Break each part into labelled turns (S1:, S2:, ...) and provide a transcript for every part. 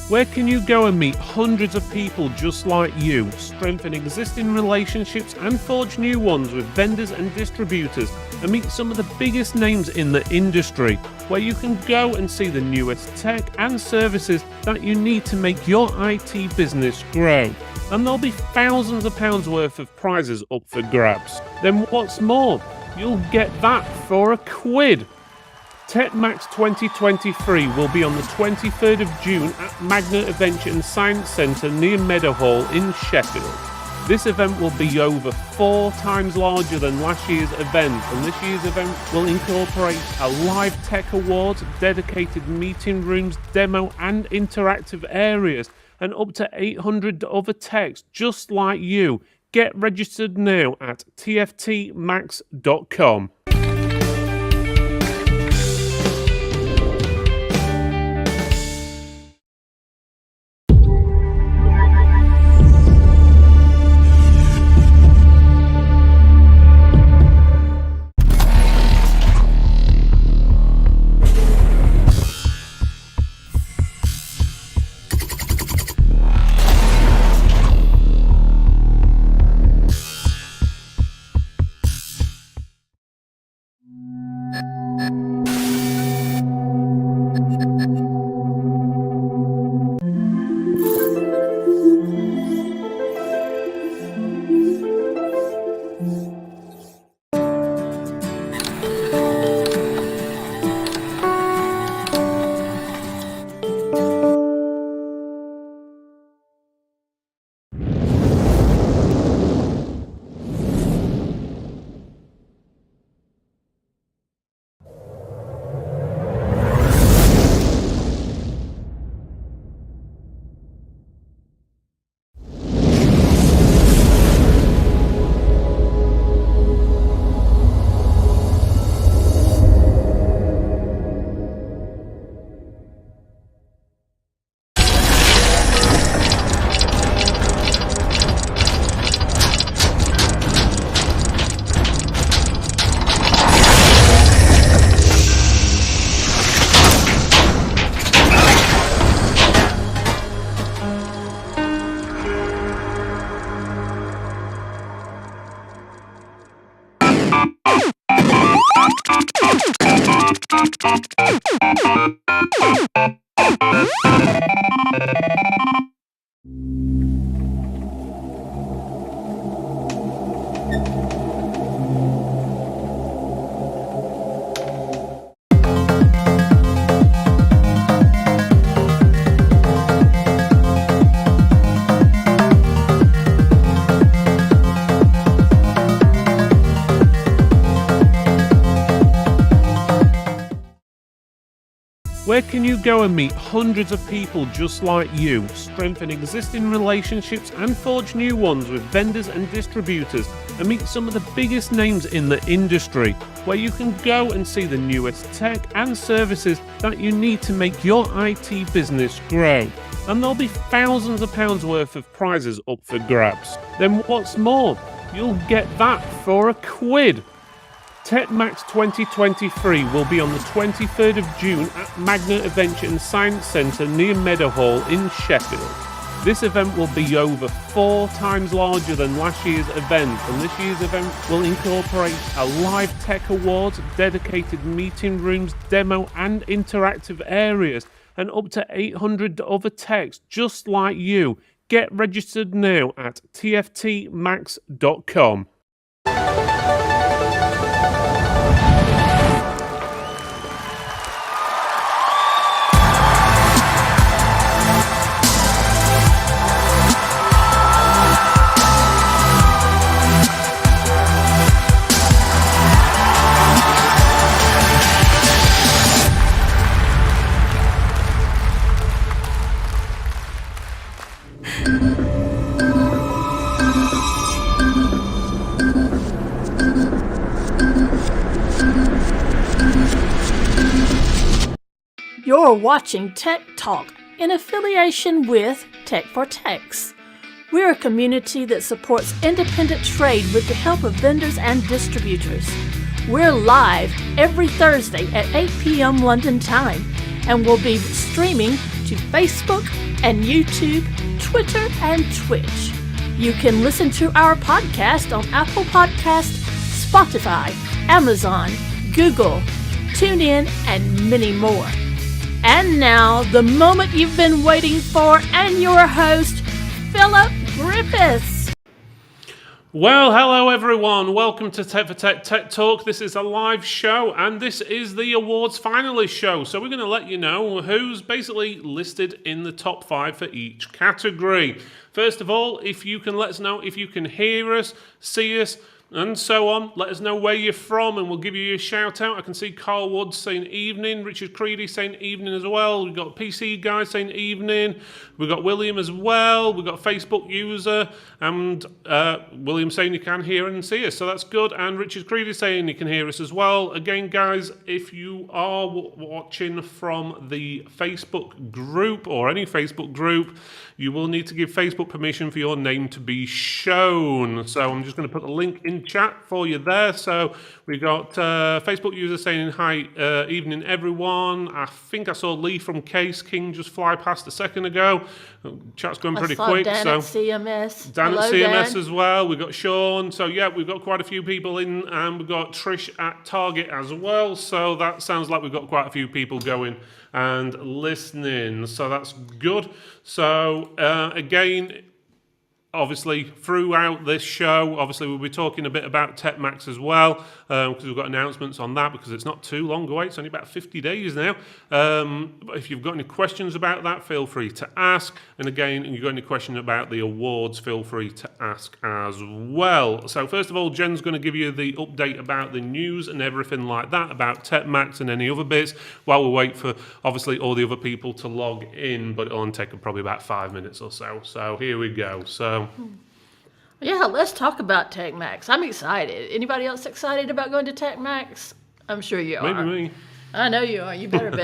S1: Where can you go and meet hundreds of people just like you, strengthen existing relationships and forge new ones with vendors and distributors, and meet some of the biggest names in the industry, where you can go and see the newest tech and services that you need to make your IT business grow. And there'll be thousands of pounds worth of prizes up for grabs. Then what's more, you'll get that for a quid. TechMax 2023 will be on the 23rd of June at Magna Adventure and Science Centre near Meadowhall in Sheffield. This event will be over 4 times larger than last year's event, and this year's event will incorporate a live tech awards, dedicated meeting rooms, demo and interactive areas, and up to 800 other techs just like you. Get registered now at tftmax.com. Where can you go and meet hundreds of people just like you, strengthen existing relationships and forge new ones with vendors and distributors, and meet some of the biggest names in the industry, where you can go and see the newest tech and services that you need to make your IT business grow. And there'll be thousands of pounds worth of prizes up for grabs. Then what's more, you'll get that for a quid. TechMax 2023 will be on the 23rd of June at Magna Adventure and Science Centre near Meadowhall in Sheffield. This event will be over 4 times larger than last year's event, and this year's event will incorporate a live tech awards, dedicated meeting rooms, demo and interactive areas, and up to 800 other techs just like you. Get registered now at tftmax.com.
S2: You're watching Tech Talk in affiliation with Tech for Techs. We're a community that supports independent trade with the help of vendors and distributors. We're live every Thursday at 8 p.m. London time, and we'll be streaming to Facebook and YouTube, Twitter, and Twitch. You can listen to our podcast on Apple Podcasts, Spotify, Amazon, Google, TuneIn, and many more. And now, the moment you've been waiting for, and your host, Philip Griffiths.
S1: Well, hello everyone. Welcome to Tech for Tech Tech Talk. This is a live show, and this is the awards finalist show. So we're going to let you know who's basically listed in the top 5 for each category. First of all, if you can let us know if you can hear us, see us, and so on. Let us know where you're from and we'll give you a shout out. I can see Carl Woods saying evening, Richard Creedy saying evening as well. We've got PC guy saying evening. We've got William as well. We've got Facebook user and William saying you can hear and see us. So that's good. And Richard Creedy saying you can hear us as well. Again, guys, if you are watching from the Facebook group or any Facebook group, you will need to give Facebook permission for your name to be shown. So I'm just going to put the link in chat for you there. So we got Facebook user saying hi, evening everyone. I think I saw Lee from Case King just fly past a second ago. Chat's going pretty quick.
S2: Dan
S1: so
S2: at CMS.
S1: Dan
S2: Hello,
S1: at CMS
S2: Dan.
S1: as well. We've got Sean. So yeah, we've got quite a few people in, and we've got Trish at Target as well. So that sounds like we've got quite a few people going and listening. So that's good. So again, obviously, throughout this show, obviously we'll be talking a bit about TechMax as well, because we've got announcements on that, because it's not too long away. It's only about 50 days now. But if you've got any questions about that, feel free to ask. And again, if you've got any questions about the awards, feel free to ask as well. So first of all, Jen's going to give you the update about the news and everything like that, about TechMax and any other bits, while we wait for, obviously, all the other people to log in. But it'll only take probably about 5 minutes or so. So here we go. So
S2: Yeah, let's talk about TechMax. I'm excited. Anybody else excited about going to TechMax? I'm sure you are.
S1: maybe me.
S2: I know you are. You better be.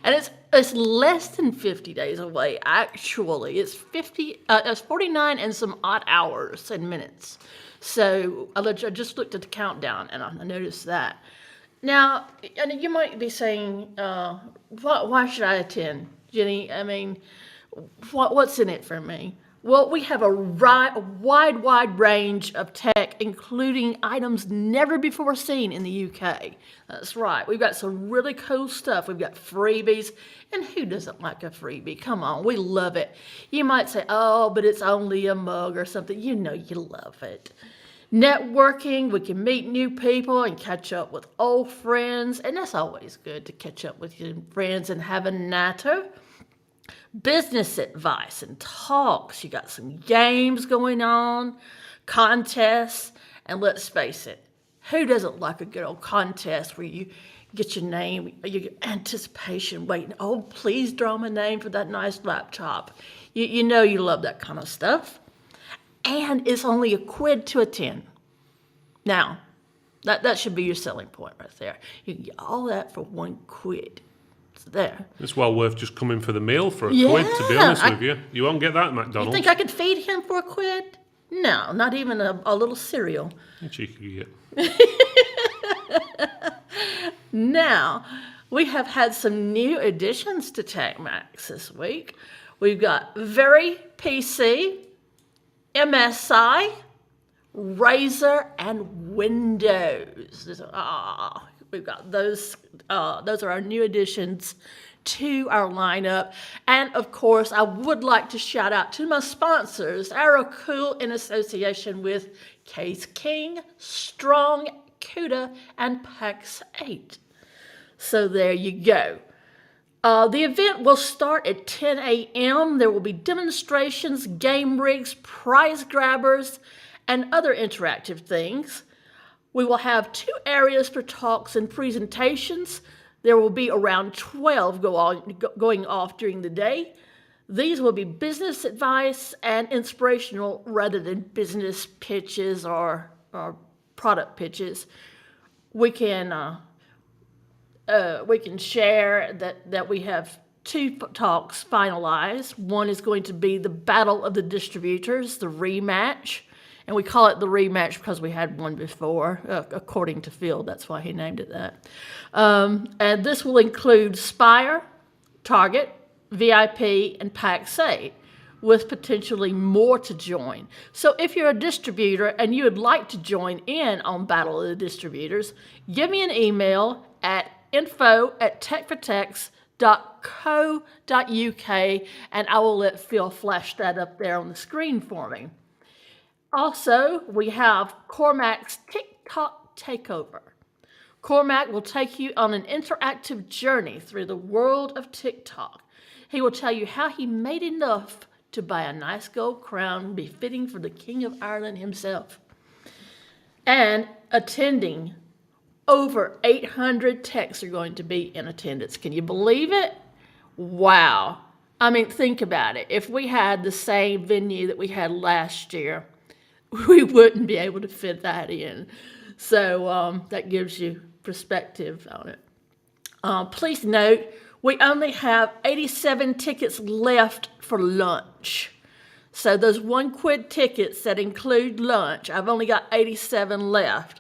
S2: And it's less than 50 days away. Actually, it's 49 and some odd hours and minutes. So I just looked at the countdown and I noticed that. Now, and you might be saying, why should I attend, Jenny? I mean, what's in it for me? Well, we have a wide range of tech, including items never before seen in the UK. That's right. We've got some really cool stuff. We've got freebies. And who doesn't like a freebie? Come on, we love it. You might say, oh, but it's only a mug or something. You know you love it. Networking, we can meet new people and catch up with old friends. And that's always good to catch up with your friends and have a natter. Business advice and talks. You got some games going on, contests, and let's face it, who doesn't like a good old contest where you get your name, your anticipation waiting, oh, please draw my name for that nice laptop. You know you love that kind of stuff. And it's only £1 to attend. Now, that should be your selling point right there. You can get all that for £1. There.
S1: It's well worth just coming for the meal for £1, to be honest with you. You won't get that at McDonald's.
S2: You think I could feed him for £1? No, not even a little cereal.
S1: Cheeky.
S2: Now, we have had some new additions to TechMax this week. We've got Very PC, MSI, Razer, and Windows. We've got those. Those are our new additions to our lineup. And of course, I would like to shout out to my sponsors, Aerocool in association with Case King, Strong, CUDA, and PAX 8. So there you go. The event will start at 10 a.m. There will be demonstrations, game rigs, prize grabbers, and other interactive things. We will have 2 areas for talks and presentations. There will be around 12 going off during the day. These will be business advice and inspirational rather than business pitches or product pitches. We can share that we have 2 talks finalized. One is going to be the Battle of the Distributors, the rematch. And we call it the rematch because we had one before, according to Phil. That's why he named it that. And this will include Spire, Target, VIP, and PAX 8, with potentially more to join. So if you're a distributor and you would like to join in on Battle of the Distributors, give me an email at info@techfortex.co.uk, and I will let Phil flash that up there on the screen for me. Also, we have Cormac's TikTok Takeover. Cormac will take you on an interactive journey through the world of TikTok. He will tell you how he made enough to buy a nice gold crown befitting for the King of Ireland himself. And attending, over 800 techs are going to be in attendance. Can you believe it? Wow. I mean, think about it. If we had the same venue that we had last year, we wouldn't be able to fit that in. So that gives you perspective on it. Please note, we only have 87 tickets left for lunch. So those £1 tickets that include lunch, I've only got 87 left.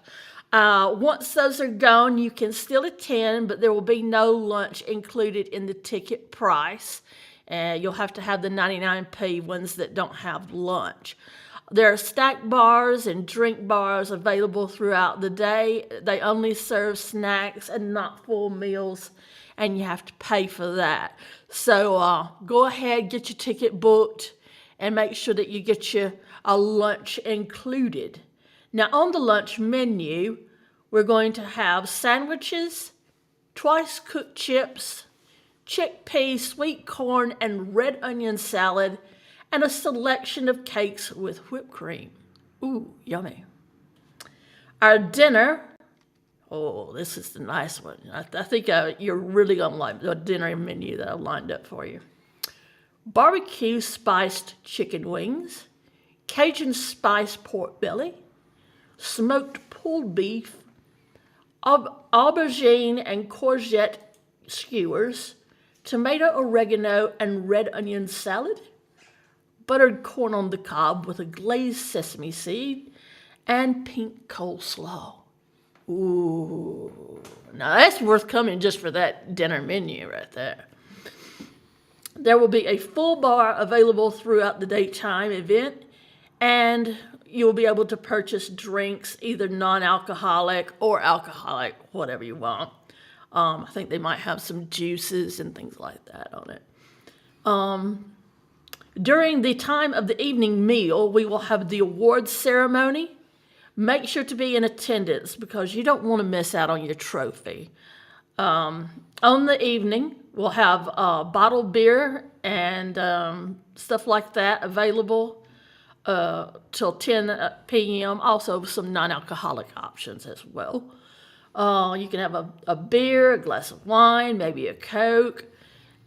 S2: Once those are gone, you can still attend, but there will be no lunch included in the ticket price. You'll have to have the 99p ones that don't have lunch. There are snack bars and drink bars available throughout the day. They only serve snacks and not full meals, and you have to pay for that. So go ahead, get your ticket booked, and make sure that you get your lunch included. Now, on the lunch menu, we're going to have sandwiches, twice-cooked chips, chickpea, sweet corn, and red onion salad, and a selection of cakes with whipped cream. Ooh, yummy. Our dinner, oh, this is the nice one. I think you're really going to like the dinner menu that I've lined up for you. Barbecue spiced chicken wings, Cajun spiced pork belly, smoked pulled beef, aubergine and courgette skewers, tomato, oregano, and red onion salad, buttered corn on the cob with a glazed sesame seed, and pink coleslaw. Ooh, now that's worth coming just for that dinner menu right there. There will be a full bar available throughout the daytime event, and you'll be able to purchase drinks, either non-alcoholic or alcoholic, whatever you want. I think they might have some juices and things like that on it. During the time of the evening meal, we will have the awards ceremony. Make sure to be in attendance because you don't want to miss out on your trophy. On the evening, we'll have bottled beer and stuff like that available till 10 p.m. Also, some non-alcoholic options as well. You can have a beer, a glass of wine, maybe a Coke.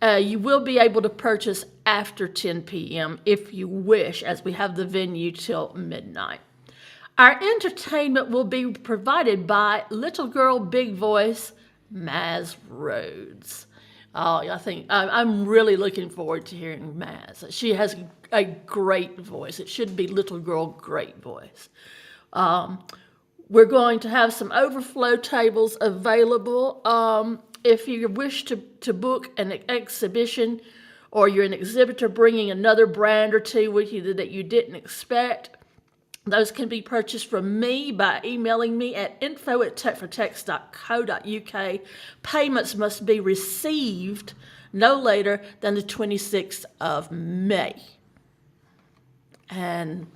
S2: You will be able to purchase after 10 p.m. if you wish, as we have the venue till midnight. Our entertainment will be provided by Little Girl Big Voice, Maz Rhodes. Oh, I think I'm really looking forward to hearing Maz. She has a great voice. It should be Little Girl Great Voice. We're going to have some overflow tables available. If you wish to book an exhibition, or you're an exhibitor bringing another brand or two with you that you didn't expect, those can be purchased from me by emailing me at info@techfortex.co.uk. Payments must be received no later than the 26th of May. And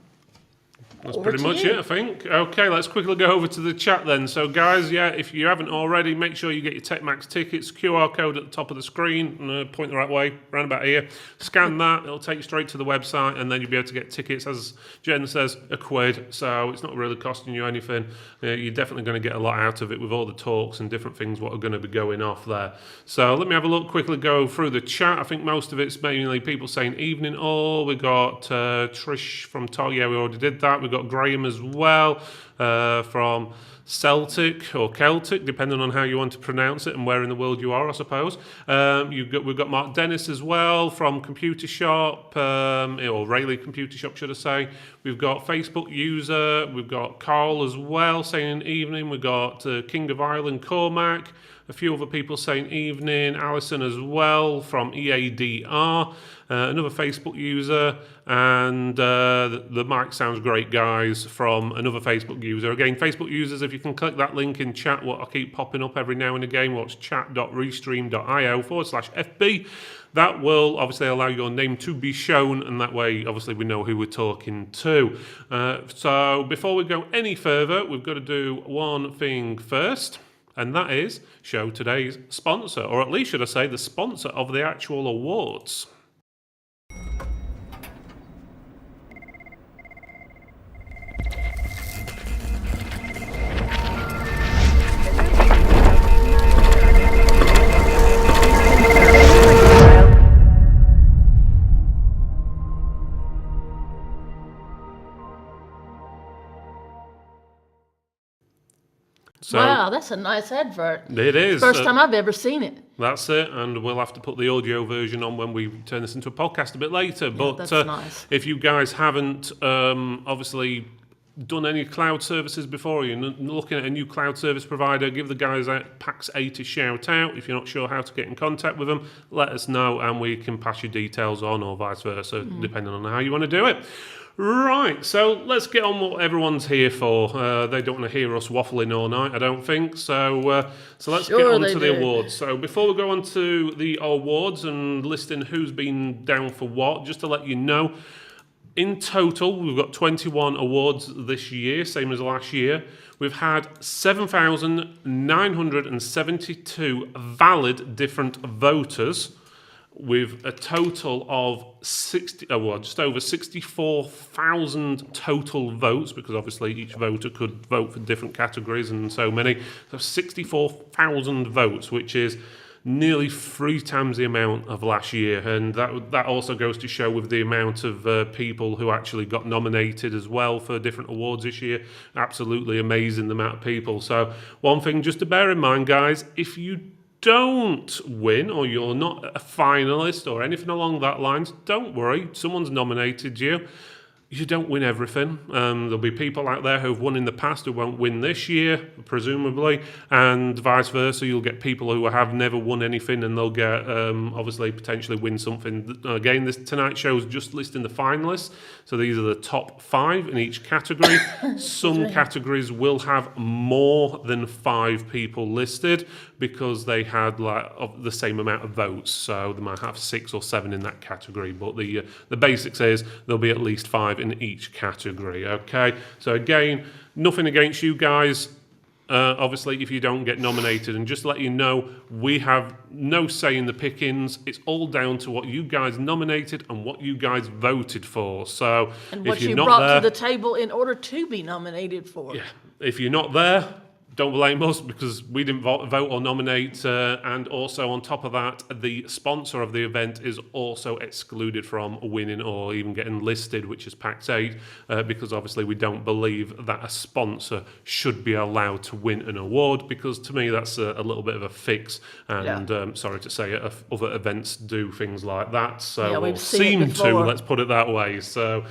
S1: that's pretty much it, I think. Okay, let's quickly go over to the chat then. So, guys, yeah, if you haven't already, make sure you get your TechMax tickets. QR code at the top of the screen. Point the right way, around about here. Scan that. It'll take you straight to the website, and then you'll be able to get tickets. As Jen says, £1. So it's not really costing you anything. You're definitely going to get a lot out of it with all the talks and different things what are going to be going off there. So let me have a look, quickly go through the chat. I think most of it's mainly people saying evening all. We got Trish from Tog. Yeah, we already did that. We've got Graham as well from Celtic or Celtic, depending on how you want to pronounce it and where in the world you are, I suppose. We've got Mark Dennis as well from Computer Shop, or Rayleigh Computer Shop, should I say. We've got Facebook user. We've got Carl as well saying evening. We've got King of Ireland Cormac. A few other people saying evening. Alison as well from EADR, another Facebook user, and the mic sounds great, guys, from another Facebook user. Again, Facebook users, if you can click that link in chat, what I keep popping up every now and again, what's chat.restream.io/FB. That will obviously allow your name to be shown, and that way, obviously, we know who we're talking to. So before we go any further, we've got to do one thing first, and that is show today's sponsor, or at least should I say the sponsor of the actual awards. So,
S2: wow, that's a nice advert.
S1: It is.
S2: First time I've ever seen it.
S1: That's it, and we'll have to put the audio version on when we turn this into a podcast a bit later. But
S2: that's nice.
S1: If you guys haven't obviously done any cloud services before, you're looking at a new cloud service provider, give the guys at PAX 80 a shout out. If you're not sure how to get in contact with them, let us know and we can pass your details on, or vice versa, depending on how you want to do it. Right, so let's get on what everyone's here for. They don't want to hear us waffling all night, I don't think. So let's get on to the awards. So before we go on to the awards and listing who's been down for what, just to let you know, in total, we've got 21 awards this year, same as last year. We've had 7,972 valid different voters, with a total of just over 64,000 total votes, because obviously each voter could vote for different categories and so many. So 64,000 votes, which is nearly 3 times the amount of last year, and that also goes to show with the amount of people who actually got nominated as well for different awards this year. Absolutely amazing the amount of people. So one thing just to bear in mind, guys, if you don't win, or you're not a finalist or anything along that lines, don't worry. Someone's nominated you. You don't win everything. There'll be people out there who've won in the past who won't win this year, presumably, and vice versa. You'll get people who have never won anything, and they'll get obviously potentially win something. Again, tonight's show is just listing the finalists, so these are the top 5 in each category. Some categories will have more than 5 people listed because they had of the same amount of votes, so they might have 6 or 7 in that category. But the basics is there'll be at least 5 in each category. Okay, so again, nothing against you guys. Obviously, if you don't get nominated, and just to let you know, we have no say in the pickings. It's all down to what you guys nominated and what you guys voted for. So,
S2: and what
S1: if you're
S2: you
S1: not
S2: brought
S1: there,
S2: to the table in order to be nominated for.
S1: Yeah, if you're not there, don't blame us, because we didn't vote or nominate, and also on top of that, the sponsor of the event is also excluded from winning or even getting listed, which is PAX 8, because obviously we don't believe that a sponsor should be allowed to win an award, because to me that's a little bit of a fix, and sorry to say it, other events do things like that, so
S2: we've
S1: seem to, let's put it that way. So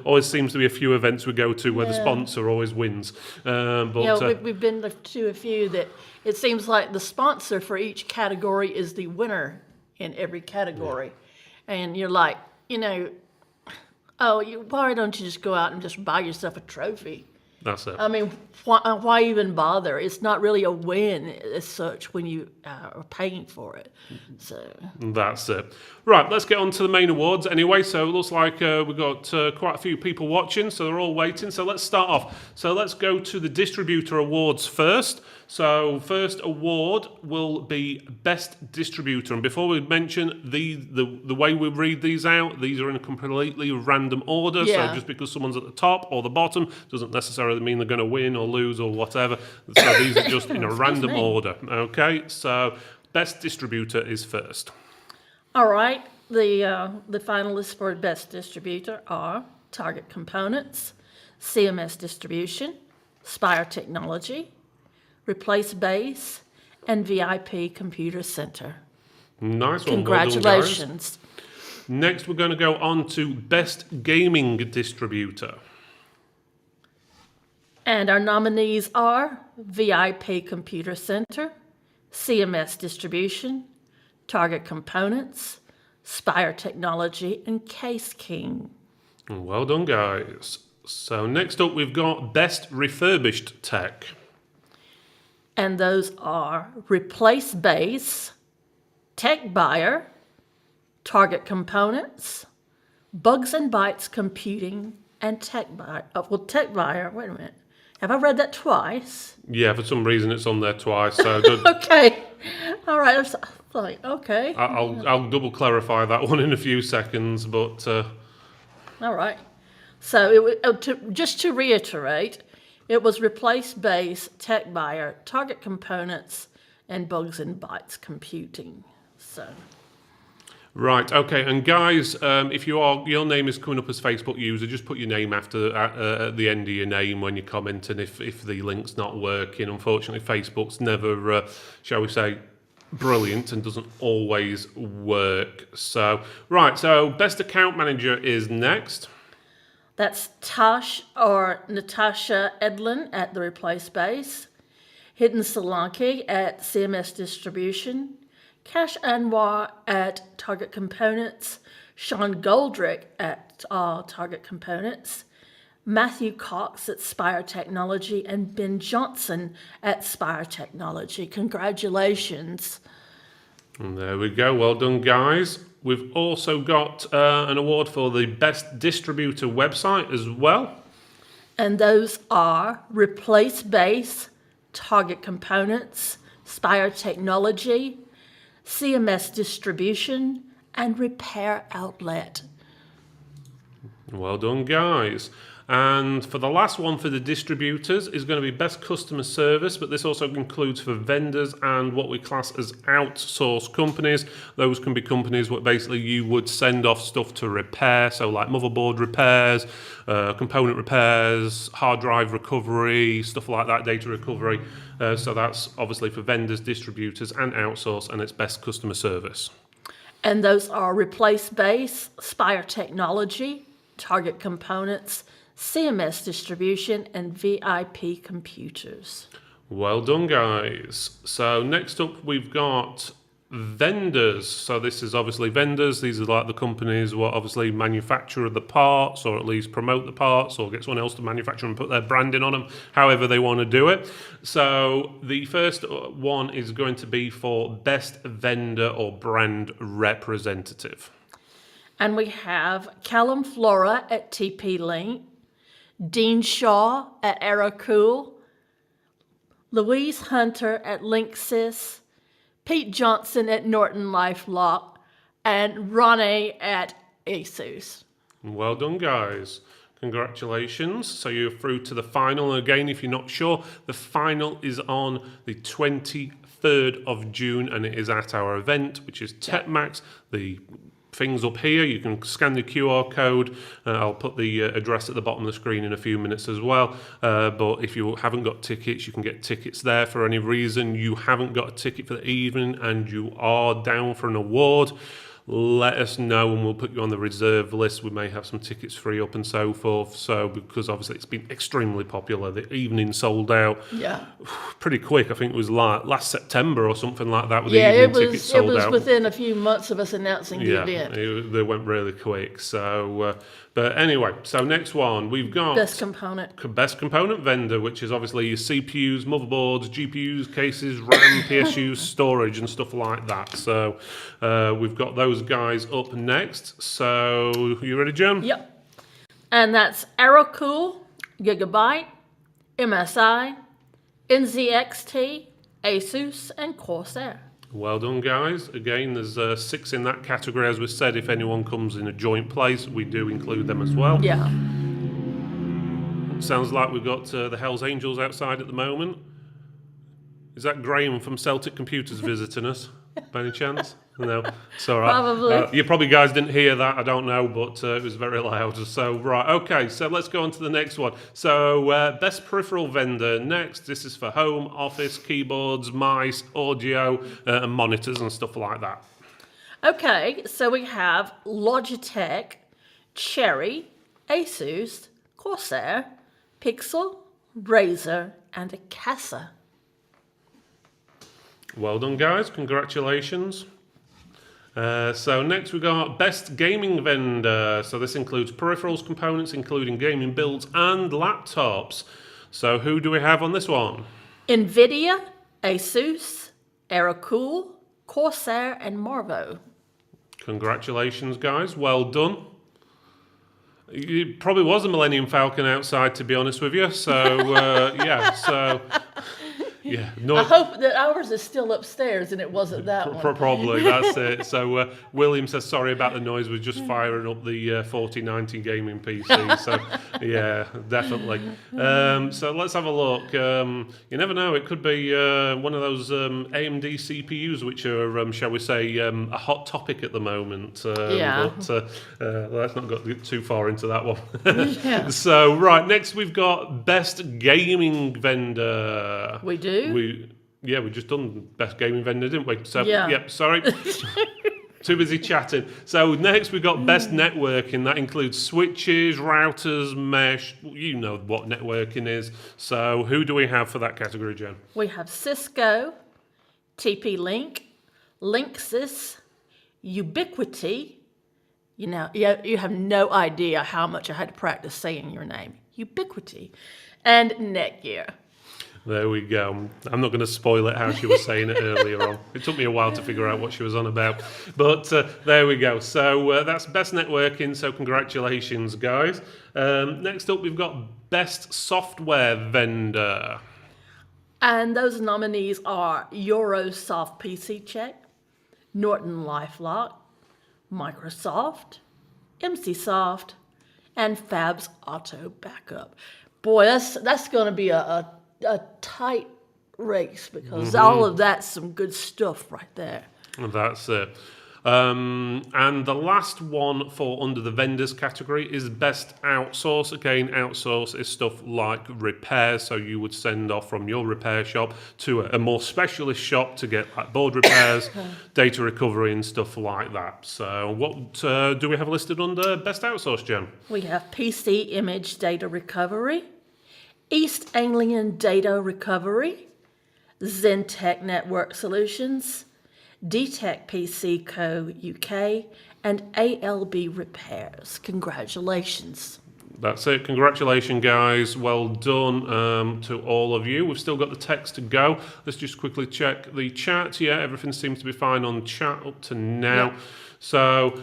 S1: always seems to be a few events we go to where the sponsor always wins.
S2: We've been to a few that it seems like the sponsor for each category is the winner in every category. And you're like, why don't you just go out and just buy yourself a trophy?
S1: That's it.
S2: I mean, why even bother? It's not really a win as such when you are paying for it. So
S1: that's it. Right, let's get on to the main awards anyway. So it looks like we've got quite a few people watching, so they're all waiting. So let's start off. So let's go to the distributor awards first. So first award will be Best Distributor. And before we mention the way we read these out, these are in a completely random order.
S2: Yeah.
S1: So just because someone's at the top or the bottom doesn't necessarily mean they're going to win or lose or whatever. So these are just in a random order. Okay, so Best Distributor is first.
S2: all right, the finalists for Best Distributor are Target Components, CMS Distribution, Spire Technology, Replace Base, and VIP Computer Center.
S1: Nice one.
S2: Congratulations.
S1: Well done, guys. Next, we're going to go on to Best Gaming Distributor.
S2: And our nominees are VIP Computer Center, CMS Distribution, Target Components, Spire Technology, and Case King.
S1: Well done, guys. So next up, we've got Best Refurbished Tech.
S2: And those are Replace Base, Tech Buyer, Target Components, Bugs and Bytes Computing, and Tech Buyer. Tech Buyer, wait a minute. Have I read that twice?
S1: Yeah, for some reason it's on there twice. So
S2: Okay. All right. I was like, okay.
S1: I'll double clarify that one in a few seconds. But
S2: All right. So just to reiterate, it was Replace Base, Tech Buyer, Target Components, and Bugs and Bytes Computing. So.
S1: right, okay, and guys, if your name is coming up as Facebook user, just put your name after at the end of your name when you comment, and if the link's not working, unfortunately, Facebook's never, shall we say, brilliant and doesn't always work. So, right, so Best Account Manager is next.
S2: That's Tash or Natasha Edlin at the Replace Base, Hidden Solanki at CMS Distribution, Cash Anwar at Target Components, Sean Goldrick at Target Components, Matthew Cox at Spire Technology, and Ben Johnson at Spire Technology. Congratulations.
S1: And there we go. Well done, guys. We've also got an award for the Best Distributor Website as well.
S2: And those are Replace Base, Target Components, Spire Technology, CMS Distribution, and Repair Outlet.
S1: Well done, guys. And for the last one for the distributors is going to be Best Customer Service, but this also includes for vendors and what we class as outsourced companies. Those can be companies where basically you would send off stuff to repair, so like motherboard repairs, component repairs, hard drive recovery, stuff like that, data recovery. So that's obviously for vendors, distributors, and outsource, and it's Best Customer Service.
S2: And those are Replace Base, Spire Technology, Target Components, CMS Distribution, and VIP Computers.
S1: Well done, guys. So next up we've got vendors. So this is obviously vendors. These are like the companies what obviously manufacture the parts, or at least promote the parts, or get someone else to manufacture and put their branding on them, however they want to do it. So the first one is going to be for Best Vendor or Brand Representative.
S2: And we have Callum Flora at TP Link, Dean Shaw at AeroCool, Louise Hunter at Linksys, Pete Johnson at Norton LifeLock, and Ronnie at ASUS.
S1: Well done, guys. Congratulations. So you're through to the final. And again, if you're not sure, the final is on the 23rd of June, and it is at our event, which is TechMax. The things up here, you can scan the QR code. I'll put the address at the bottom of the screen in a few minutes as well. But if you haven't got tickets, you can get tickets there. For any reason you haven't got a ticket for the evening and you are down for an award, let us know and we'll put you on the reserve list. We may have some tickets free up and so forth. So because obviously it's been extremely popular, the evening sold out pretty quick. I think it was like last September or something like that. With the evening tickets sold out.
S2: It was within a few months of us announcing the event.
S1: They went really quick. So, but anyway, so next one we've got
S2: Best Component
S1: Vendor, which is obviously your CPUs, motherboards, GPUs, cases, RAM, PSUs, storage, and stuff like that. So we've got those guys up next. So you ready, Jim?
S2: Yep. And that's AeroCool, Gigabyte, MSI, NZXT, ASUS, and Corsair.
S1: Well done, guys. Again, there's 6 in that category. As we said, if anyone comes in a joint place, we do include them as well.
S2: Yeah.
S1: Sounds like we've got the Hells Angels outside at the moment. Is that Graham from Celtic Computers visiting us, by any chance? No, it's all right.
S2: Probably.
S1: You probably guys didn't hear that, I don't know, but it was very loud. So, right, okay, so let's go on to the next one. So, Best Peripheral Vendor next. This is for home, office, keyboards, mice, audio, and monitors and stuff like that.
S2: Okay, so we have Logitech, Cherry, ASUS, Corsair, Pixel, Razer, and Casa.
S1: Well done, guys. Congratulations. So next we got Best Gaming Vendor. So this includes peripherals, components, including gaming builds and laptops. So who do we have on this one?
S2: NVIDIA, Asus, Aerocool, Corsair, and Marvo.
S1: Congratulations, guys. Well done. It probably was a Millennium Falcon outside, to be honest with you. So, yeah.
S2: I hope that ours is still upstairs and it wasn't that one.
S1: Probably, that's it. So, William says sorry about the noise. We're just firing up the 4090 gaming PC. So, yeah, definitely. So, let's have a look. You never know. It could be one of those AMD CPUs, which are, shall we say, a hot topic at the moment. But let's not go too far into that one.
S2: Yeah.
S1: So, right, next we've got Best Gaming Vendor.
S2: We do?
S1: We just done Best Gaming Vendor, didn't we? So,
S2: Yeah.
S1: Yep, sorry. Too busy chatting. So next we've got Best Networking. That includes switches, routers, mesh. You know what networking is. So who do we have for that category, Jen?
S2: We have Cisco, TP-Link, Linksys, Ubiquiti. You know, you have no idea how much I had to practice saying your name. Ubiquiti. And Netgear.
S1: There we go. I'm not going to spoil it how she was saying it earlier on. It took me a while to figure out what she was on about. But there we go. So that's Best Networking. So congratulations, guys. Next up, we've got Best Software Vendor.
S2: And those nominees are Eurosoft PC Check, Norton LifeLock, Microsoft, MCSoft, and Fab's Auto Backup. Boy, that's going to be a tight race because all of that's some good stuff right there.
S1: That's it. And the last one for under the vendors category is Best Outsource. Again, outsource is stuff like repairs. So you would send off from your repair shop to a more specialist shop to get like board repairs, data recovery and stuff like that. So what do we have listed under Best Outsource, Jen?
S2: We have PC Image Data Recovery, East Anglian Data Recovery, Zentech Network Solutions, DTEC PC Co. UK, and ALB Repairs. Congratulations.
S1: That's it. Congratulations, guys. Well done to all of you. We've still got the text to go. Let's just quickly check the chat. Yeah, everything seems to be fine on chat up to now. Yep. So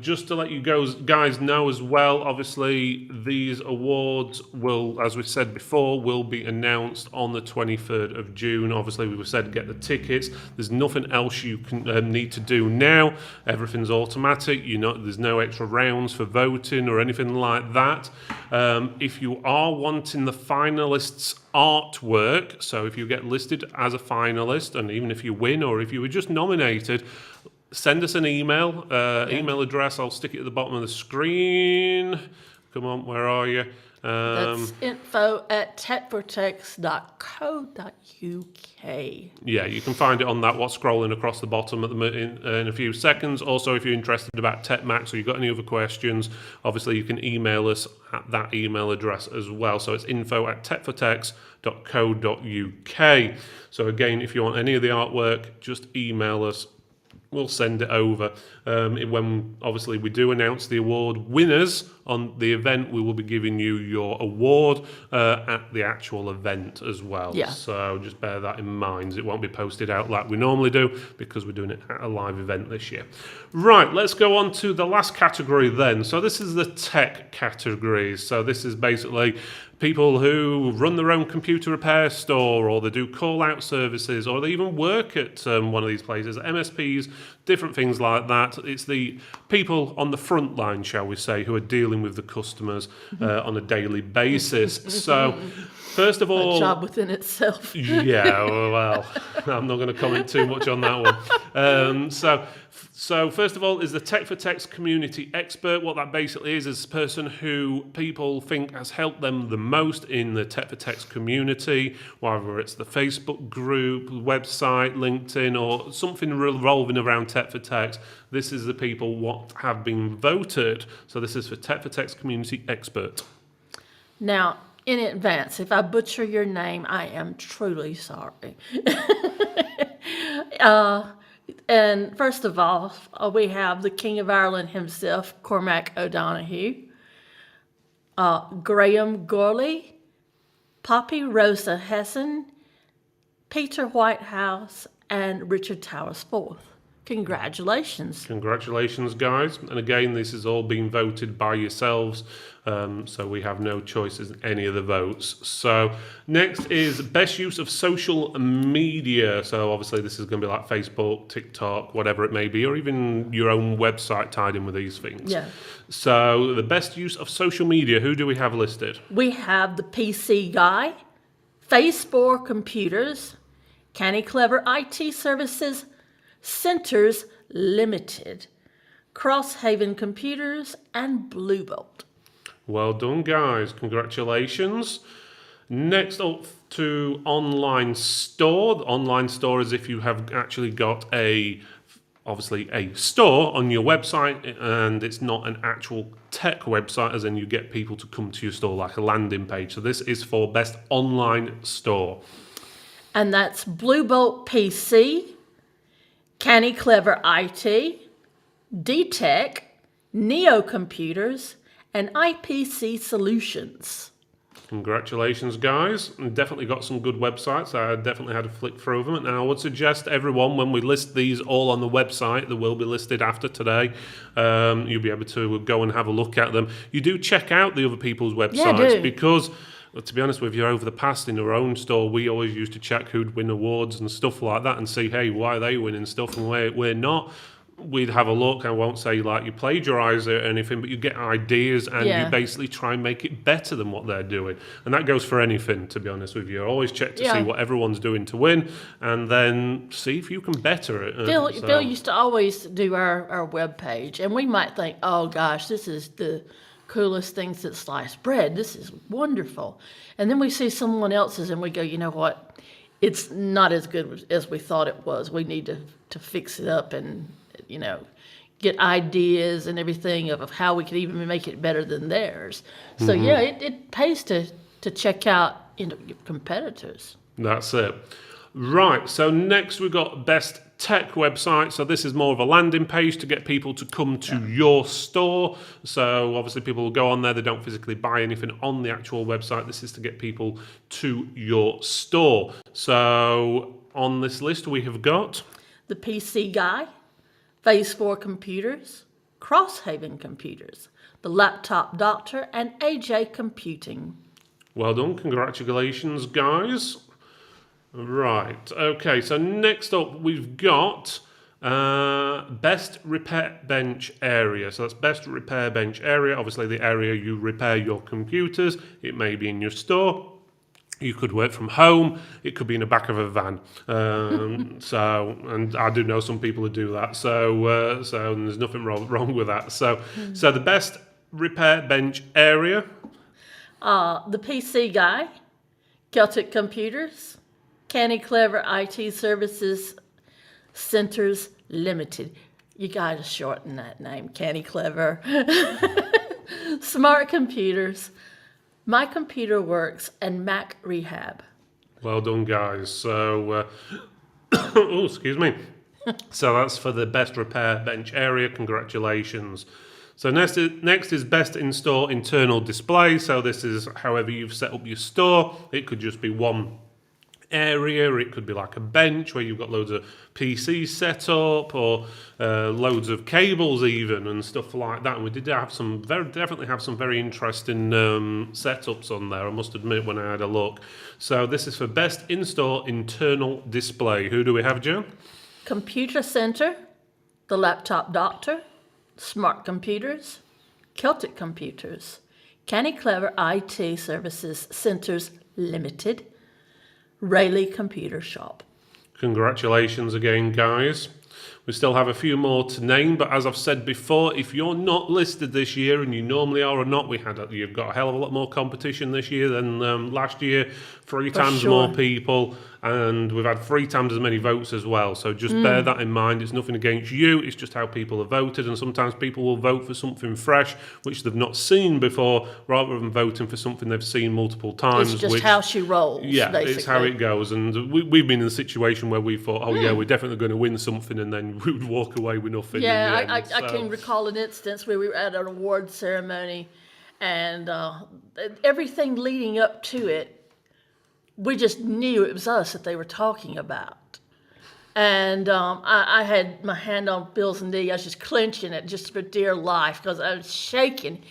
S1: just to let you guys know as well, obviously these awards will, as we said before, will be announced on the 23rd of June. Obviously, we said get the tickets. There's nothing else you can need to do now. Everything's automatic. There's no extra rounds for voting or anything like that. If you are wanting the finalists' artwork, so if you get listed as a finalist, and even if you win or if you were just nominated, send us an email, email address. I'll stick it at the bottom of the screen. Come on, where are you?
S2: That's info@techfortex.co.uk.
S1: Yeah, you can find it on that, what's scrolling across the bottom in a few seconds. Also, if you're interested about TechMax or you've got any other questions, obviously you can email us at that email address as well. So it's info@techfortex.co.uk. So again, if you want any of the artwork, just email us. We'll send it over. When obviously we do announce the award winners on the event, we will be giving you your award at the actual event as well.
S2: Yeah.
S1: So just bear that in mind. It won't be posted out like we normally do because we're doing it at a live event this year. Right, let's go on to the last category then. So this is the tech category. So this is basically people who run their own computer repair store, or they do call-out services, or they even work at one of these places, MSPs, different things like that. It's the people on the front line, shall we say, who are dealing with the customers on a daily basis. So, first of all...
S2: A job within itself.
S1: Yeah, well, I'm not going to comment too much on that one. So first of all is the Tech for Tech's community expert. What that basically is a person who people think has helped them the most in the Tech for Tech's community, whether it's the Facebook group, website, LinkedIn, or something revolving around Tech for Tech's. This is the people what have been voted. So this is for Tech for Tech's community expert.
S2: Now, in advance, if I butcher your name, I am truly sorry. And first of all, we have the King of Ireland himself, Cormac O'Donoghue, Graham Gorley, Poppy Rosa Hessen, Peter Whitehouse, and Richard Towers IV. Congratulations.
S1: Congratulations, guys. And again, this is all being voted by yourselves, so we have no choices in any of the votes. So next is best use of social media. So obviously this is going to be like Facebook, TikTok, whatever it may be, or even your own website tied in with these things.
S2: Yeah.
S1: So the best use of social media, who do we have listed?
S2: We have the PC Guy, Phase4 Computers, Canny Clever IT Services, Centers Limited, Crosshaven Computers, and Bluebolt.
S1: Well done, guys. Congratulations. Next up to online store. The online store is if you have actually got obviously a store on your website and it's not an actual tech website, as in you get people to come to your store like a landing page. So this is for best online store.
S2: And that's Bluebolt PC, Canny Clever IT, DTech, Neo Computers, and IPC Solutions.
S1: Congratulations, guys. Definitely got some good websites. I definitely had a flick through them. And I would suggest everyone, when we list these all on the website, that will be listed after today, you'll be able to go and have a look at them. You do check out the other people's websites because, to be honest with you, over the past in our own store, we always used to check who'd win awards and stuff like that and see, hey, why are they winning stuff and we're not. We'd have a look. I won't say like you plagiarise it or anything, but you get ideas and you basically try and make it better than what they're doing. And that goes for anything, to be honest with you. Always check to see what everyone's doing to win and then see if you can better it.
S2: Phil used to always do our web page, and we might think, oh gosh, this is the coolest thing since sliced bread. This is wonderful. And then we see someone else's and we go, you know what? It's not as good as we thought it was. We need to fix it up and, get ideas and everything of how we could even make it better than theirs. So it pays to check out your competitors.
S1: That's it. Right, so next we've got best tech website. So this is more of a landing page to get people to come to your store. So obviously people will go on there, they don't physically buy anything on the actual website. This is to get people to your store. So on this list we have got
S2: the PC Guy, Phase4 Computers, Crosshaven Computers, the Laptop Doctor, and AJ Computing.
S1: Well done, congratulations, guys. Right, okay, so next up we've got best repair bench area. So that's best repair bench area, obviously the area you repair your computers. It may be in your store. You could work from home. It could be in the back of a van. And I do know some people who do that. So there's nothing wrong with that. So the best repair bench area.
S2: The PC Guy, Celtic Computers, Canny Clever IT Services, Centers Limited. You got to shorten that name, Canny Clever. Smart Computers, My Computer Works, and Mac Rehab.
S1: Well done, guys. So, oh, excuse me. So that's for the best repair bench area. Congratulations. So next is best in-store internal display. So this is however you've set up your store. It could just be one area, it could be like a bench where you've got loads of PCs set up, or loads of cables even and stuff like that. And we did have definitely have some very interesting setups on there, I must admit, when I had a look. So this is for best in-store internal display. Who do we have, Joe?
S2: Computer Center, the Laptop Doctor, Smart Computers, Celtic Computers, Canny Clever IT Services Centers Limited, Rayleigh Computer Shop.
S1: Congratulations again, guys. We still have a few more to name, but as I've said before, if you're not listed this year, and you normally are or not, you've got a hell of a lot more competition this year than last year. 3 times more people, and we've had 3 times as many votes as well. So just bear that in mind. It's nothing against you. It's just how people have voted, and sometimes people will vote for something fresh, which they've not seen before, rather than voting for something they've seen multiple times.
S2: It's just how she rolls.
S1: Yeah,
S2: basically.
S1: It's how it goes. And we've been in a situation where we thought, we're definitely going to win something, and then we would walk away with nothing.
S2: Yeah, I can recall an instance where we were at an award ceremony, and everything leading up to it, we just knew it was us that they were talking about. And I had my hand on Bill's knee. I was just clenching it just for dear life because I was shaking.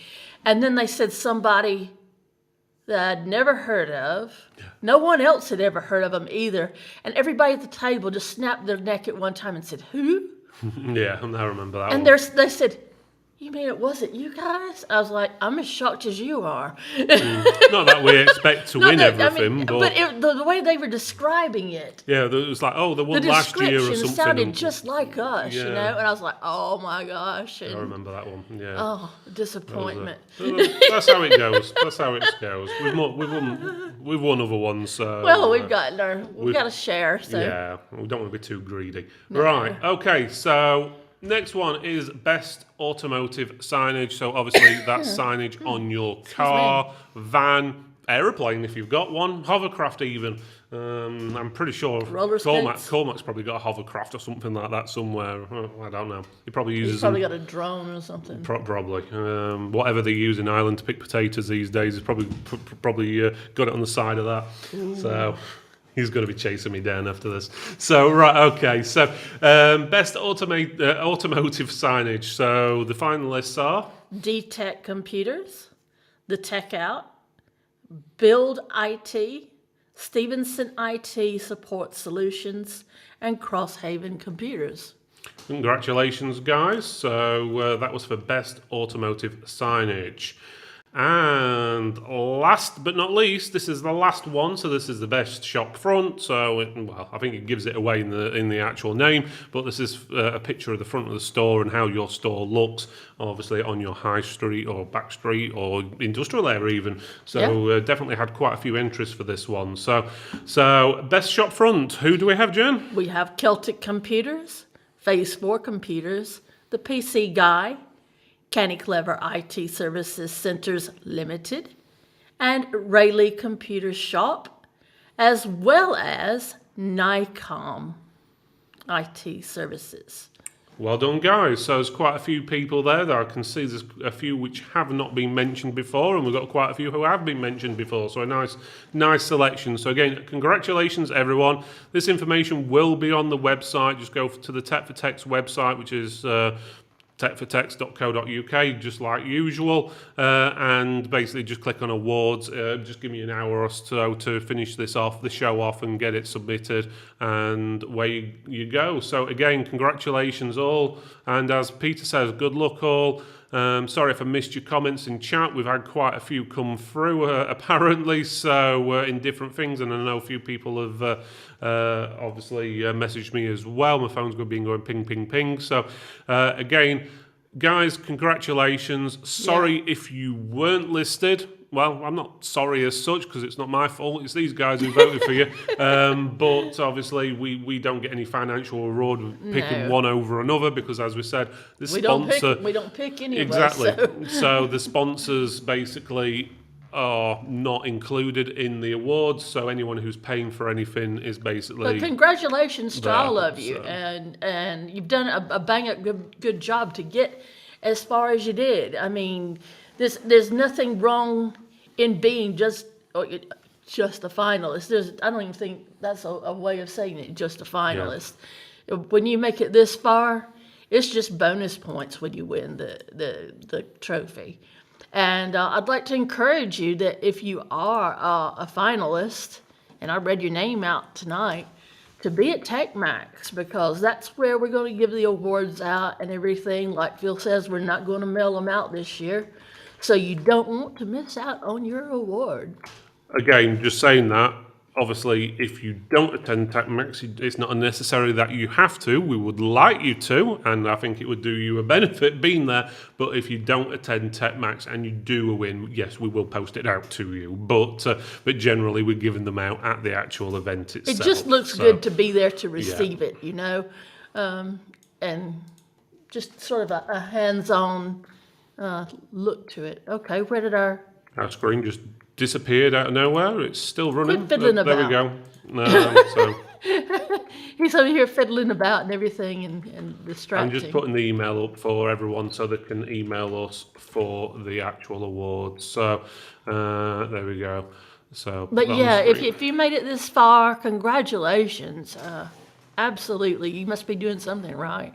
S2: And then they said somebody that I'd never heard of. No one else had ever heard of them either. And everybody at the table just snapped their neck at one time and said, "Who?"
S1: Yeah, I remember that
S2: and
S1: one.
S2: They said, "You mean it wasn't you guys?" I was like, "I'm as shocked as you are."
S1: Not that we expect to win everything, but
S2: the way they were describing it.
S1: Yeah, it was like, they won
S2: The
S1: last year or
S2: description
S1: something.
S2: sounded just like us,
S1: Yeah.
S2: And I was like, "Oh my gosh!"
S1: I remember that one. Yeah.
S2: Oh, disappointment.
S1: That's how it goes. That's how it goes. We've won other ones. So,
S2: Well, we've got to share. So
S1: yeah, we don't want to be too greedy. No. Right. Okay. So next one is best automotive signage. So obviously that's signage on your car, van, aeroplane if you've got one, hovercraft even. I'm pretty sure Cormac's probably got a hovercraft or something like that somewhere. I don't know. He probably uses.
S2: He's probably got a drone or something.
S1: Probably. Whatever they use in Ireland to pick potatoes these days, he's probably got it on the side of that. Ooh. So he's going to be chasing me down after this. So, right, okay. So, best automotive signage. So, the finalists are?
S2: D-Tech Computers, The Tech Out, Build IT, Stevenson IT Support Solutions, and Crosshaven Computers.
S1: Congratulations, guys. So, that was for best automotive signage. And last but not least, this is the last one. So this is the best shop front. So I think it gives it away in the actual name. But this is a picture of the front of the store and how your store looks, obviously on your high street or back street or industrial area even. So definitely had quite a few entries for this one. So best shop front. Who do we have, Jen?
S2: We have Celtic Computers, Phase 4 Computers, The PC Guy, Canny Clever IT Services Centers Limited, and Rayleigh Computer Shop, as well as NICOM IT Services.
S1: Well done, guys. So there's quite a few people there that I can see. There's a few which have not been mentioned before, and we've got quite a few who have been mentioned before. So a nice selection. So again, congratulations, everyone. This information will be on the website. Just go to the Tech for Tech's website, which is techfortex.co.uk, just like usual, and basically just click on awards. Just give me an hour or so to finish the show off, and get it submitted, and away you go. So again, congratulations all, and as Peter says, good luck all. Sorry if I missed your comments in chat. We've had quite a few come through, apparently, so in different things, and I know a few people have obviously messaged me as well. My phone's been going ping, ping, ping. So again, guys, congratulations. Sorry if you weren't listed. Well, I'm not sorry as such, because it's not my fault. It's these guys who voted for you. But obviously, we don't get any financial reward picking one over another, because, as we said, the sponsor...
S2: We don't pick any
S1: exactly.
S2: of us.
S1: So the sponsors basically are not included in the awards. So anyone who's paying for anything is basically...
S2: But congratulations to all of you. And you've done a bang-up good job to get as far as you did. I mean, there's nothing wrong in being just a finalist. I don't even think that's a way of saying it, just a finalist. Yeah. When you make it this far, it's just bonus points when you win the trophy. And I'd like to encourage you that if you are a finalist, and I read your name out tonight, to be at TechMax, because that's where we're going to give the awards out and everything. Like Phil says, we're not going to mail them out this year. So you don't want to miss out on your award.
S1: Again, just saying that, Obviously, if you don't attend TechMax, it's not necessary that you have to. We would like you to, and I think it would do you a benefit being there. But if you don't attend TechMax and you do a win, yes, we will post it out to you. But generally, we're giving them out at the actual event itself.
S2: It just looks good to be there to receive it, and just sort of a hands-on look to it. Okay, where did our
S1: screen just disappeared out of nowhere? It's still running.
S2: Quit fiddling
S1: there we
S2: about.
S1: go. So
S2: he's over here fiddling about and everything and distracting.
S1: I'm just putting the email up for everyone so they can email us for the actual awards. So there we go. So,
S2: but yeah, if you made it this far, congratulations. Absolutely, you must be doing something right.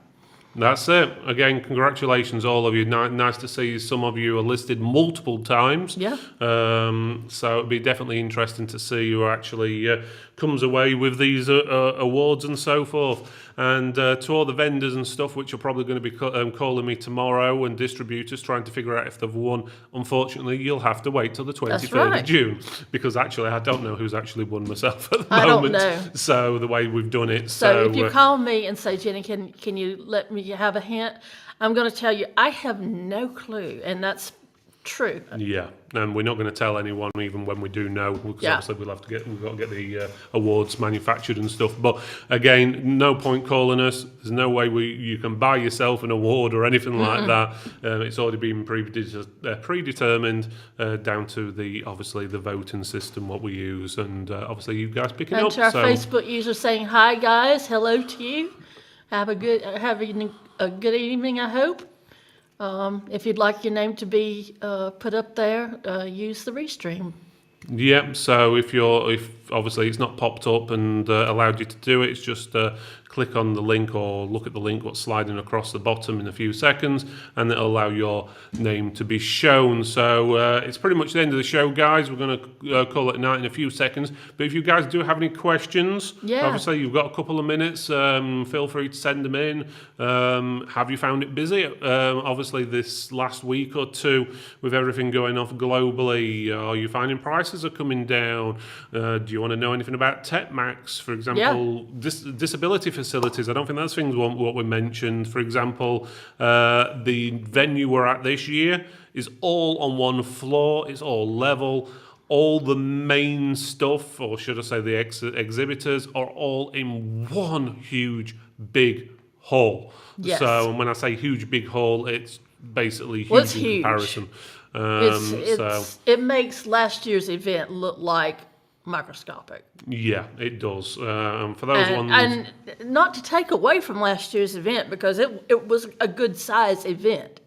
S1: That's it. Again, congratulations, all of you. Nice to see some of you are listed multiple times.
S2: Yeah.
S1: So it'd be definitely interesting to see who actually comes away with these awards and so forth. And to all the vendors and stuff, which are probably going to be calling me tomorrow, and distributors trying to figure out if they've won, unfortunately, you'll have to wait till the 23rd of June. Because actually, I don't know who's actually won myself at the moment.
S2: I don't know.
S1: So the way we've done it.
S2: So if you call me and say, Jenny, can you let me have a hint? I'm going to tell you, I have no clue. And that's true.
S1: Yeah, and we're not going to tell anyone even when we do know, because obviously we've got to get the awards manufactured and stuff. But again, no point calling us. There's no way you can buy yourself an award or anything like that. It's already been predetermined down to the voting system what we use, and obviously you guys picking up.
S2: And to our Facebook users saying hi, guys, hello to you. Have a good evening, I hope. If you'd like your name to be put up there, use the restream.
S1: Yeah, so if obviously it's not popped up and allowed you to do it, it's just click on the link or look at the link what's sliding across the bottom in a few seconds, and it'll allow your name to be shown. So it's pretty much the end of the show, guys. We're going to call it a night in a few seconds. But if you guys do have any questions, obviously you've got a couple of minutes. Feel free to send them in. Have you found it busy? Obviously this last week or two with everything going off globally, are you finding prices are coming down? Do you want to know anything about TechMax, for example? Disability facilities, I don't think that's things what we mentioned. For example, the venue we're at this year is all on one floor, it's all level. All the main stuff, or should I say the exhibitors, are all in one huge big hall.
S2: Yes.
S1: So when I say huge big hall, it's basically huge in comparison.
S2: It makes last year's event look like microscopic.
S1: Yeah, it does. For those ones,
S2: and not to take away from last year's event, because it was a good size event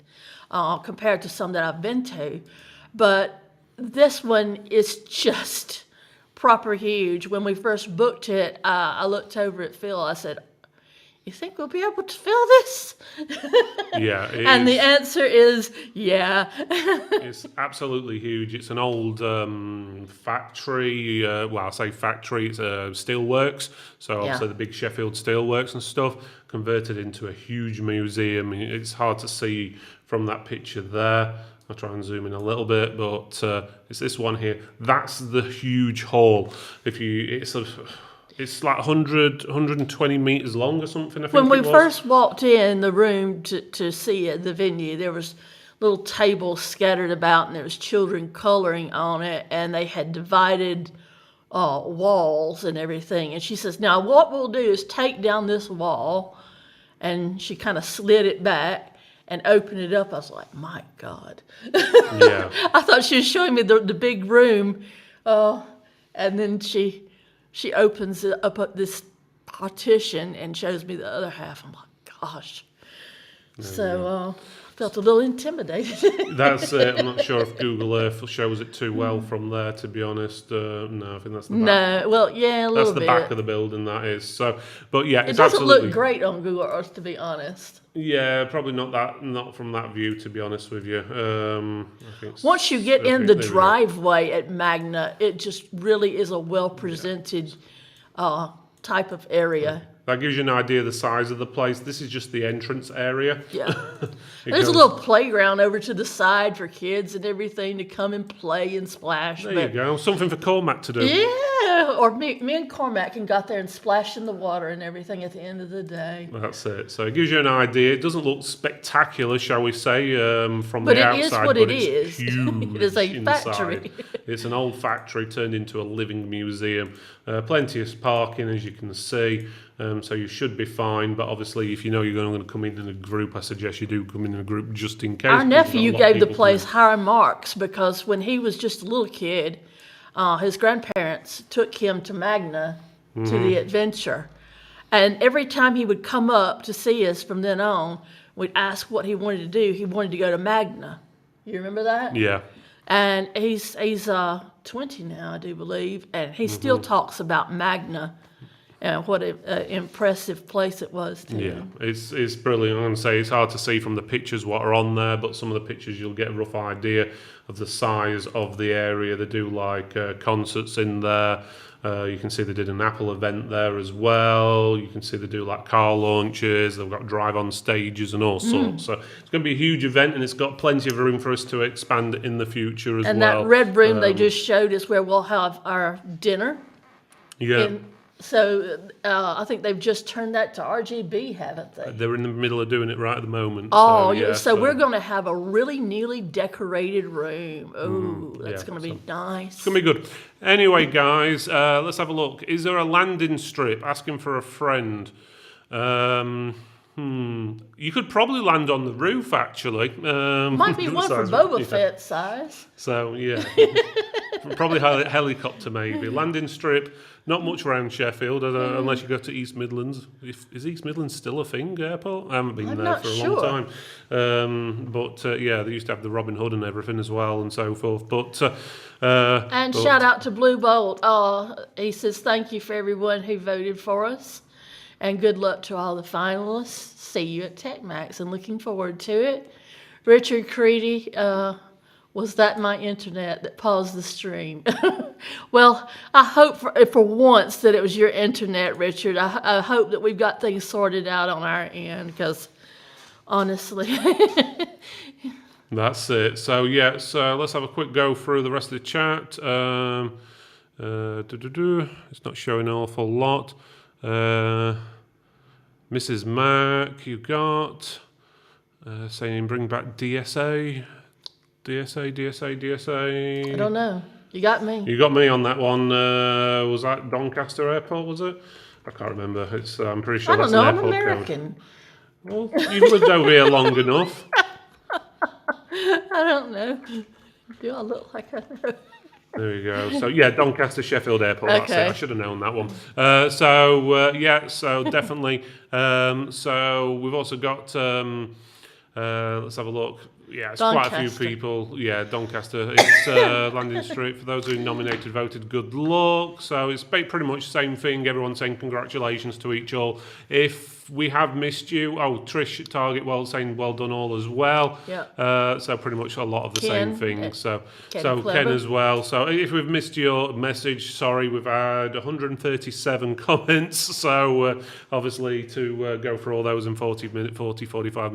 S2: compared to some that I've been to, but this one is just proper huge. When we first booked it, I looked over at Phil. I said, "You think we'll be able to fill this?"
S1: Yeah.
S2: And the answer is yeah.
S1: It's absolutely huge. It's an old factory. I say factory. It's a steelworks. So obviously the big Sheffield steelworks and stuff converted into a huge museum. It's hard to see from that picture there. I'll try and zoom in a little bit, but it's this one here. That's the huge hall. It's like 120 meters long or something, I think.
S2: When we first walked in the room to see it, the venue, there was little tables scattered about, and there was children coloring on it, and they had divided walls and everything. And she says, "Now what we'll do is take down this wall," and she kind of slid it back and opened it up. I was like, "My God!"
S1: Yeah.
S2: I thought she was showing me the big room, and then she opens it up this partition and shows me the other half. I'm like, gosh. So felt a little intimidated.
S1: That's it. I'm not sure if Google Earth shows it too well from there, to be honest. No, I think that's the back.
S2: No, well, yeah, a little bit.
S1: That's the back of the building, that is. So, but yeah,
S2: it doesn't look great on Google Earth, to be honest.
S1: Yeah, probably not from that view, to be honest with you. I think
S2: once you get in the driveway at Magna, it just really is a well-presented type of area.
S1: That gives you an idea of the size of the place. This is just the entrance area.
S2: Yeah. There's a little playground over to the side for kids and everything to come and play and splash.
S1: There you go. Something for Cormac to do.
S2: Yeah. Or me and Cormac can got there and splash in the water and everything at the end of the day.
S1: That's it. So it gives you an idea. It doesn't look spectacular, shall we say, from
S2: But
S1: the
S2: it
S1: outside.
S2: is what
S1: but
S2: it
S1: it's
S2: is.
S1: huge
S2: It is a
S1: inside.
S2: factory.
S1: It's an old factory turned into a living museum. Plenty of parking, as you can see. So you should be fine. But obviously, if you know you're going to come in a group, I suggest you do come in a group just in case.
S2: Our nephew gave the place
S1: high.
S2: high marks because when he was just a little kid, his grandparents took him to Magna to the adventure. And every time he would come up to see us from then on, we'd ask what he wanted to do. He wanted to go to Magna. You remember that?
S1: Yeah.
S2: And he's 20 now, I do believe, and he still talks about Magna and what an impressive place it was to him.
S1: It's brilliant. I'm going to say it's hard to see from the pictures what are on there, but some of the pictures you'll get a rough idea of the size of the area. They do like concerts in there. You can see they did an Apple event there as well. You can see they do like car launches. They've got drive-on stages and all sorts. So it's going to be a huge event, and it's got plenty of room for us to expand in the future as well.
S2: And that red room they just showed is where we'll have our dinner.
S1: Yeah.
S2: So I think they've just turned that to RGB, haven't they?
S1: They're in the middle of doing it right at the moment.
S2: Oh, so we're going to have a really newly decorated room. Oh, that's going to be nice.
S1: It's going to be good. Anyway, guys, let's have a look. Is there a landing strip? Asking for a friend. You could probably land on the roof, actually.
S2: Might be one for Boba Fett size.
S1: So, yeah. Probably helicopter, maybe. Landing strip. Not much around Sheffield, unless you go to East Midlands. Is East Midlands still a thing, airport? I haven't been there for a long time. But they used to have the Robin Hood and everything as well and so forth. But
S2: shout out to Blue Bolt. He says, thank you for everyone who voted for us. And good luck to all the finalists. See you at TechMax and looking forward to it. Richard Creedy, was that my internet that paused the stream? Well, I hope for once that it was your internet, Richard. I hope that we've got things sorted out on our end because honestly.
S1: That's it. So, let's have a quick go through the rest of the chat. It's not showing an awful lot. Mrs. Mac, you got saying bring back DSA. DSA.
S2: I don't know. You got me.
S1: You got me on that one. Was that Doncaster Airport, was it? I can't remember. I'm pretty sure that's an airport code.
S2: I'm American.
S1: Well, you've lived over here long enough.
S2: I don't know. Do I look like I know?
S1: There you go. So, Doncaster Sheffield Airport.
S2: Okay.
S1: That's it. I should have known that one. So definitely. So we've also got, let's have a look. Yeah, it's
S2: Doncaster.
S1: Quite a few people. Yeah, Doncaster. It's landing strip. For those who nominated, voted, good luck. So it's pretty much the same thing. Everyone's saying congratulations to each all. If we have missed you, Trish at Target World saying well done all as well.
S2: Yeah.
S1: So pretty much a lot of the same things. So
S2: Ken
S1: as well. So if we've missed your message, sorry, we've had 137 comments. So obviously to go for all those in 45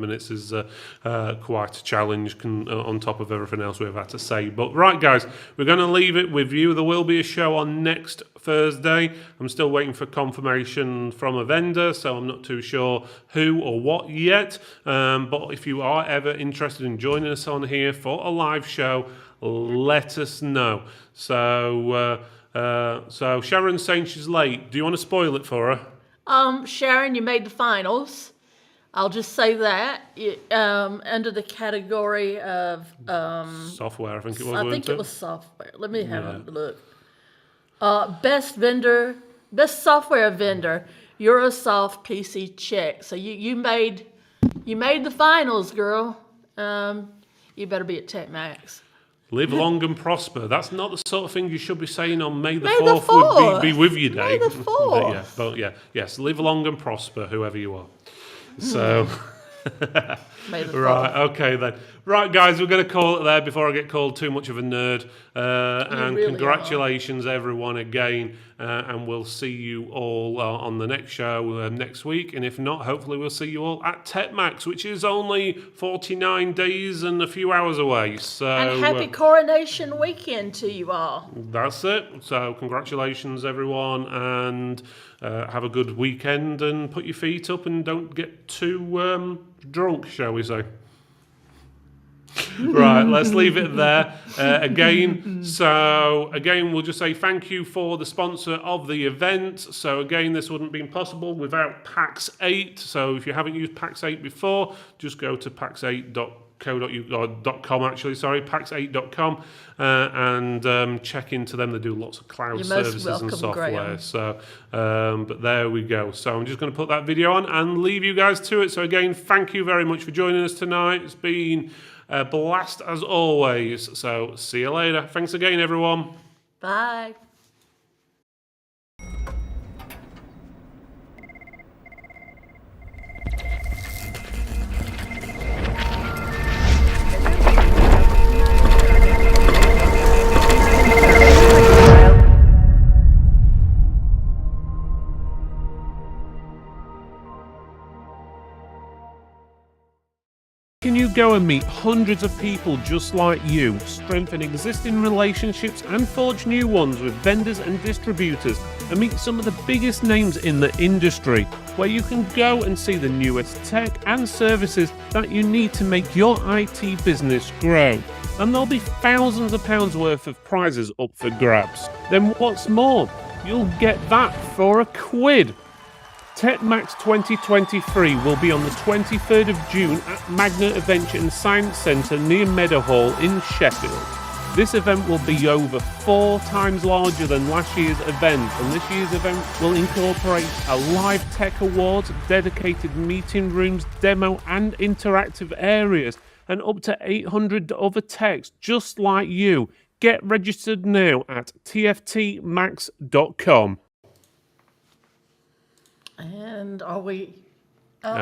S1: minutes is quite a challenge on top of everything else we've had to say. But right, guys, we're going to leave it with you. There will be a show on next Thursday. I'm still waiting for confirmation from a vendor, so I'm not too sure who or what yet. But if you are ever interested in joining us on here for a live show, let us know. So Sharon's saying she's late. Do you want to spoil it for her?
S2: Sharon, you made the finals. I'll just say that under the category of
S1: software, I think it was.
S2: I think it was software. Let me have a look. Best software vendor, Eurosoft PC Check. So you made the finals, girl. You better be at TechMax.
S1: Live long and prosper. That's not the sort of thing you should be saying on May the 4th would be with you day.
S2: May the 4th.
S1: Yes, live long and prosper, whoever you are. So,
S2: May the 4th.
S1: right, okay then. Right, guys, we're going to call it there before I get called too much of a nerd. And
S2: really
S1: congratulations, everyone, again. And we'll see you all on the next show next week. And if not, hopefully we'll see you all at TechMax, which is only 49 days and a few hours away. So
S2: And happy Coronation Weekend to you all.
S1: that's it. So congratulations, everyone, and have a good weekend and put your feet up and don't get too drunk, shall we say. Right, let's leave it there. Again, we'll just say thank you for the sponsor of the event. So again, this wouldn't have been possible without PAX 8. So if you haven't used PAX 8 before, just go to pax8.com, actually, sorry, pax8.com, and check into them. They do lots of cloud services and software.
S2: Graham.
S1: So, but there we go. So I'm just going to put that video on and leave you guys to it. So again, thank you very much for joining us tonight. It's been a blast as always. So see you later. Thanks again, everyone.
S2: Bye.
S1: Can you go and meet hundreds of people just like you, strengthen existing relationships and forge new ones with vendors and distributors, and meet some of the biggest names in the industry, where you can go and see the newest tech and services that you need to make your IT business grow. And there'll be thousands of pounds worth of prizes up for grabs. Then what's more, you'll get that for £1. TechMax 2023 will be on the 23rd of June at Magna Adventure and Science Centre near Meadowhall in Sheffield. This event will be over 4 times larger than last year's event, and this year's event will incorporate a live tech awards, dedicated meeting rooms, demo and interactive areas, and up to 800 other techs just like you. Get registered now at tftmax.com.
S2: And are we...
S1: And